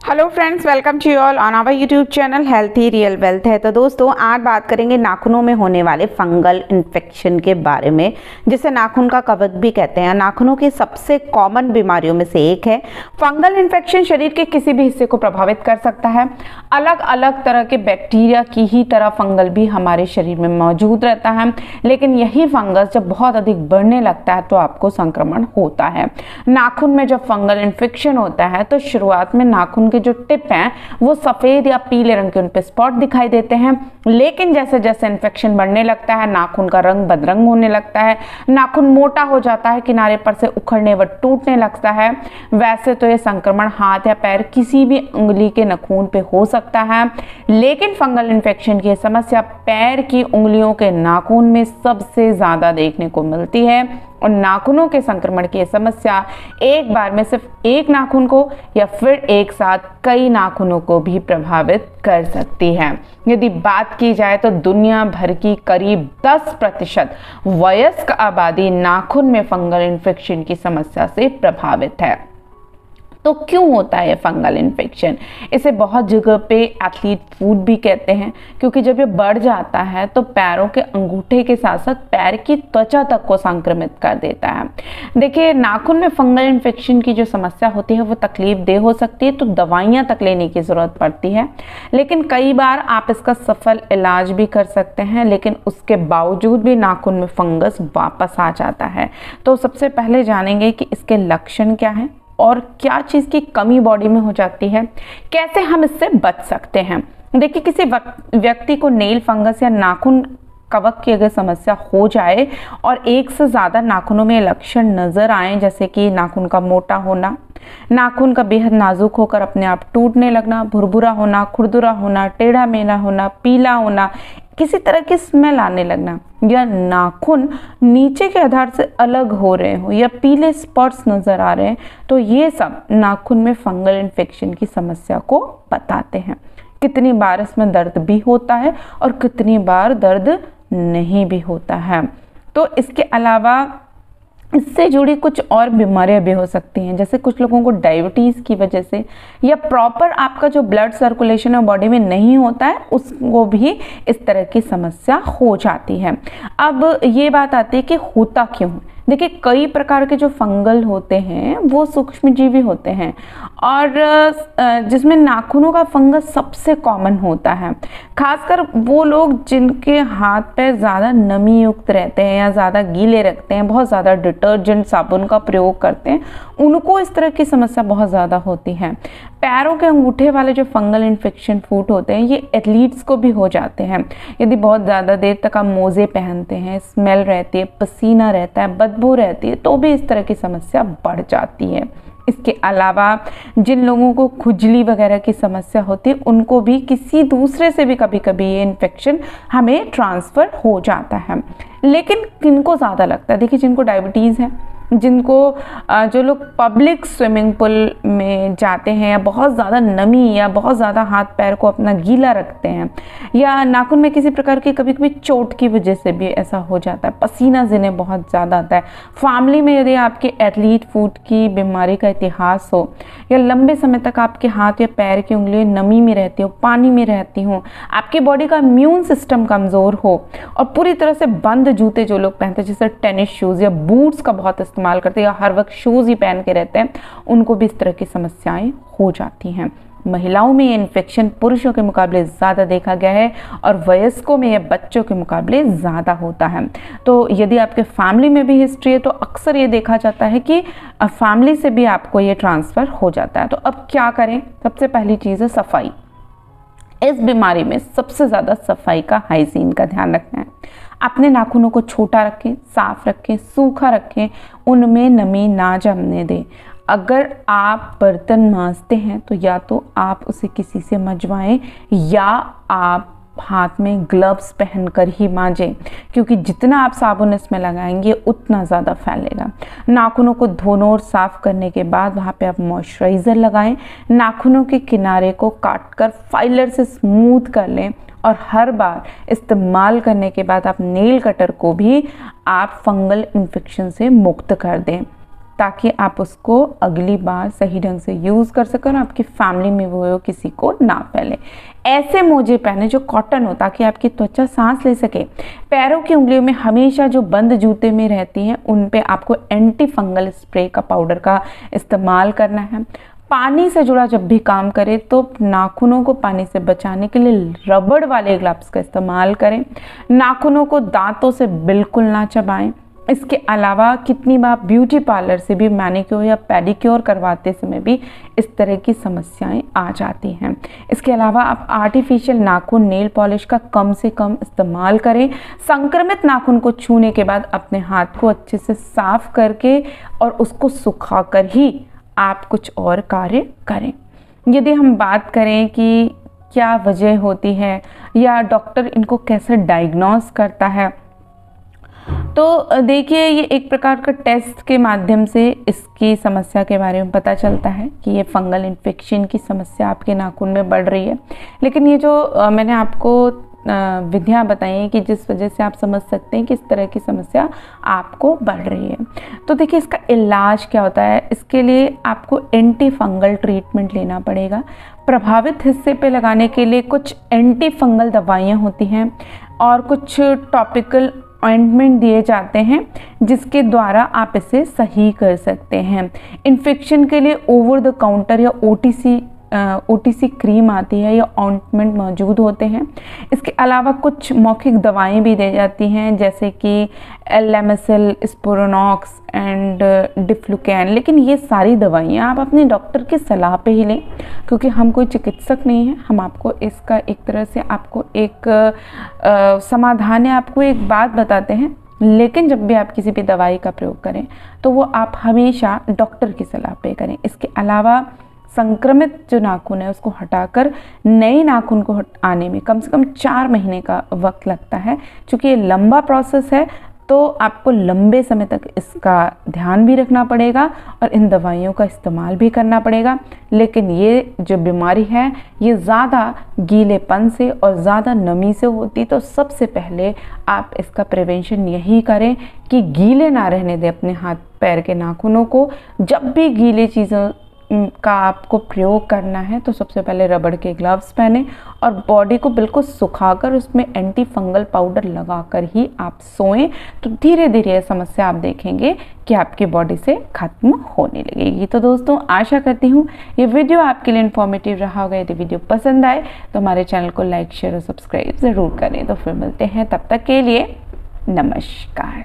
Hello friends, welcome to you all on our YouTube channel healthy real wealth है। तो दोस्तों, आज बात करेंगे नाखूनों में होने वाले फंगल इन्फेक्शन के बारे में, जिसे नाखून का कवक भी कहते हैं। नाखूनों की सबसे कॉमन बीमारियों में से एक है फंगल इन्फेक्शन। शरीर के किसी भी हिस्से को प्रभावित कर सकता है। अलग अलग तरह के बैक्टीरिया की ही तरह फंगल भी हमारे शरीर में मौजूद रहता है, लेकिन यही फंगस जब बहुत अधिक बढ़ने लगता है तो आपको संक्रमण होता है। नाखून में जब फंगल इन्फेक्शन होता है तो शुरुआत में नाखून के जो टिप हैं वो सफेद या पीले रंग के उन पे स्पॉट दिखाई देते हैं, लेकिन जैसे जैसे इन्फेक्शन बढ़ने लगता है नाखून का रंग बदरंग होने लगता है, नाखून मोटा हो जाता है, किनारे पर से उखड़ने व टूटने लगता है। वैसे तो ये संक्रमण हाथ या पैर किसी भी उंगली के नाखून पे हो सकता है, लेकिन फंगल इन्फेक्शन की समस्या पैर की उंगलियों के नाखून में सबसे ज्यादा देखने को मिलती है। और नाखूनों के संक्रमण की समस्या एक बार में सिर्फ एक नाखून को या फिर एक साथ कई नाखूनों को भी प्रभावित कर सकती है। यदि बात की जाए तो दुनिया भर की करीब 10% वयस्क आबादी नाखून में फंगल इन्फेक्शन की समस्या से प्रभावित है। तो क्यों होता है फंगल इन्फेक्शन? इसे बहुत जगह पे एथलीट फूट भी कहते हैं, क्योंकि जब ये बढ़ जाता है तो पैरों के अंगूठे के साथ साथ पैर की त्वचा तक को संक्रमित कर देता है। देखिए, नाखून में फंगल इन्फेक्शन की जो समस्या होती है वो तकलीफ दे हो सकती है, तो दवाइयाँ तक लेने की ज़रूरत पड़ती है, लेकिन कई बार आप इसका सफल इलाज भी कर सकते हैं, लेकिन उसके बावजूद भी नाखून में फंगस वापस आ जाता है। तो सबसे पहले जानेंगे कि इसके लक्षण क्या हैं और क्या चीज़ की कमी बॉडी में हो जाती है, कैसे हम इससे बच सकते हैं। देखिए, किसी व्यक्ति को नेल फंगस या नाखून कवक की अगर समस्या हो जाए और एक से ज़्यादा नाखूनों में लक्षण नज़र आए, जैसे कि नाखून का मोटा होना, नाखून का बेहद नाजुक होकर अपने आप टूटने लगना, भुरभुरा होना, खुरदुरा होना, टेढ़ा मेढ़ा होना, पीला होना, किसी तरह की स्मेल आने लगना, या नाखून नीचे के आधार से अलग हो रहे हो या पीले स्पॉट्स नज़र आ रहे हैं, तो ये सब नाखून में फंगल इन्फेक्शन की समस्या को बताते हैं। कितनी बार इसमें दर्द भी होता है और कितनी बार दर्द नहीं भी होता है। तो इसके अलावा इससे जुड़ी कुछ और बीमारियां भी हो सकती हैं, जैसे कुछ लोगों को डायबिटीज़ की वजह से या प्रॉपर आपका जो ब्लड सर्कुलेशन है बॉडी में नहीं होता है, उसको भी इस तरह की समस्या हो जाती है। अब ये बात आती है कि होता क्यों। देखिए, कई प्रकार के जो फंगल होते हैं वो सूक्ष्मजीवी होते हैं, और जिसमें नाखूनों का फंगस सबसे कॉमन होता है। खासकर वो लोग जिनके हाथ पैर ज़्यादा नमी युक्त रहते हैं या ज़्यादा गीले रखते हैं, बहुत ज़्यादा डिटर्जेंट साबुन का प्रयोग करते हैं, उनको इस तरह की समस्या बहुत ज़्यादा होती है। पैरों के अंगूठे वाले जो फंगल इन्फेक्शन फूट होते हैं ये एथलीट्स को भी हो जाते हैं। यदि बहुत ज़्यादा देर तक आप मोजे पहनते हैं, स्मेल रहती है, पसीना रहता है, बदबू रहती है, तो भी इस तरह की समस्या बढ़ जाती है। इसके अलावा जिन लोगों को खुजली वगैरह की समस्या होती है उनको भी किसी दूसरे से भी कभी कभी ये इन्फेक्शन हमें ट्रांसफ़र हो जाता है। लेकिन किनको ज़्यादा लगता है? देखिए, जिनको डायबिटीज़ है, जिनको जो लोग पब्लिक स्विमिंग पूल में जाते हैं या बहुत ज़्यादा नमी या बहुत ज़्यादा हाथ पैर को अपना गीला रखते हैं, या नाखून में किसी प्रकार की कभी कभी चोट की वजह से भी ऐसा हो जाता है, पसीना जिन्हें बहुत ज़्यादा आता है, फैमिली में यदि आपके एथलीट फूट की बीमारी का इतिहास हो, या लंबे समय तक आपके हाथ या पैर की उंगलियां नमी में रहती हो, पानी में रहती हो, आपकी बॉडी का इम्यून सिस्टम कमज़ोर हो, और पूरी तरह से बंद जूते जो लोग पहनते हैं, जैसे टेनिस शूज़ या बूट्स का बहुत इस्तेमाल करते हैं या हर वक्त शूज़ ही पहन के रहते हैं, उनको भी इस तरह की समस्याएं हो जाती हैं। महिलाओं में ये इन्फेक्शन पुरुषों के मुकाबले ज़्यादा देखा गया है, और वयस्कों में यह बच्चों के मुकाबले ज़्यादा होता है। तो यदि आपके फैमिली में भी हिस्ट्री है तो अक्सर ये देखा जाता है कि फैमिली से भी आपको ये ट्रांसफ़र हो जाता है। तो अब क्या करें? सबसे पहली चीज़ है सफाई। इस बीमारी में सबसे ज़्यादा सफाई का, हाइजीन का ध्यान रखना है। अपने नाखूनों को छोटा रखें, साफ रखें, सूखा रखें, उनमें नमी ना जमने दें। अगर आप बर्तन मांजते हैं तो या तो आप उसे किसी से मँजवाएं या आप हाथ में ग्लव्स पहनकर ही मांजें, क्योंकि जितना आप साबुन इसमें लगाएंगे उतना ज़्यादा फैलेगा। नाखूनों को धोने और साफ़ करने के बाद वहाँ पे आप मॉइस्चराइज़र लगाएं। नाखूनों के किनारे को काटकर फाइलर से स्मूथ कर लें, और हर बार इस्तेमाल करने के बाद आप नेल कटर को भी आप फंगल इन्फेक्शन से मुक्त कर दें। ताकि आप उसको अगली बार सही ढंग से यूज़ कर सकें और आपकी फैमिली में वो किसी को ना फैले। ऐसे मोजे पहने जो कॉटन हो, ताकि आपकी त्वचा सांस ले सके। पैरों की उंगलियों में हमेशा जो बंद जूते में रहती हैं उन पे आपको एंटी फंगल स्प्रे का पाउडर का इस्तेमाल करना है। पानी से जुड़ा जब भी काम करें तो नाखूनों को पानी से बचाने के लिए रबड़ वाले ग्लव्स का इस्तेमाल करें। नाखूनों को दांतों से बिल्कुल ना चबाएं। इसके अलावा कितनी बार ब्यूटी पार्लर से भी मैनिक्योर या पेडिक्योर करवाते समय भी इस तरह की समस्याएं आ जाती हैं। इसके अलावा आप आर्टिफिशियल नाखून नेल पॉलिश का कम से कम इस्तेमाल करें। संक्रमित नाखून को छूने के बाद अपने हाथ को अच्छे से साफ करके और उसको सुखाकर ही आप कुछ और कार्य करें। यदि हम बात करें कि क्या वजह होती है या डॉक्टर इनको कैसे डायग्नोस करता है, तो देखिए ये एक प्रकार का टेस्ट के माध्यम से इसकी समस्या के बारे में पता चलता है कि ये फंगल इन्फेक्शन की समस्या आपके नाखून में बढ़ रही है। लेकिन ये जो मैंने आपको विधियाँ बताई हैं कि जिस वजह से आप समझ सकते हैं कि इस तरह की समस्या आपको बढ़ रही है। तो देखिए इसका इलाज क्या होता है। इसके लिए आपको एंटी फंगल ट्रीटमेंट लेना पड़ेगा। प्रभावित हिस्से पे लगाने के लिए कुछ एंटी फंगल दवाइयाँ होती हैं और कुछ टॉपिकल ऑइंटमेंट दिए जाते हैं जिसके द्वारा आप इसे सही कर सकते हैं। इन्फेक्शन के लिए ओवर द काउंटर या ओटीसी क्रीम आती है या ऑइंटमेंट मौजूद होते हैं। इसके अलावा कुछ मौखिक दवाएं भी दी जाती हैं जैसे कि एलेमेसिल, स्पोरोनॉक्स एंड डिफ्लुकैन। लेकिन ये सारी दवाइयाँ आप अपने डॉक्टर की सलाह पे ही लें, क्योंकि हम कोई चिकित्सक नहीं हैं। हम आपको इसका एक तरह से आपको एक समाधान है, आपको एक बात बताते हैं। लेकिन जब भी आप किसी भी दवाई का प्रयोग करें तो वो आप हमेशा डॉक्टर की सलाह पे करें। इसके अलावा संक्रमित जो नाखून है उसको हटाकर नए नाखून को आने में कम से कम 4 महीने का वक्त लगता है। चूँकि ये लंबा प्रोसेस है तो आपको लंबे समय तक इसका ध्यान भी रखना पड़ेगा और इन दवाइयों का इस्तेमाल भी करना पड़ेगा। लेकिन ये जो बीमारी है ये ज़्यादा गीलेपन से और ज़्यादा नमी से होती, तो सबसे पहले आप इसका प्रिवेंशन यही करें कि गीले ना रहने दें अपने हाथ पैर के नाखूनों को। जब भी गीले चीज़ों का आपको प्रयोग करना है तो सबसे पहले रबड़ के ग्लव्स पहने और बॉडी को बिल्कुल सुखाकर उसमें एंटी फंगल पाउडर लगाकर ही आप सोएं। तो धीरे धीरे ये समस्या आप देखेंगे कि आपकी बॉडी से खत्म होने लगेगी। तो दोस्तों आशा करती हूँ ये वीडियो आपके लिए इन्फॉर्मेटिव रहा होगा। यदि वीडियो पसंद आए तो हमारे चैनल को लाइक, शेयर और सब्सक्राइब ज़रूर करें। तो फिर मिलते हैं, तब तक के लिए नमस्कार।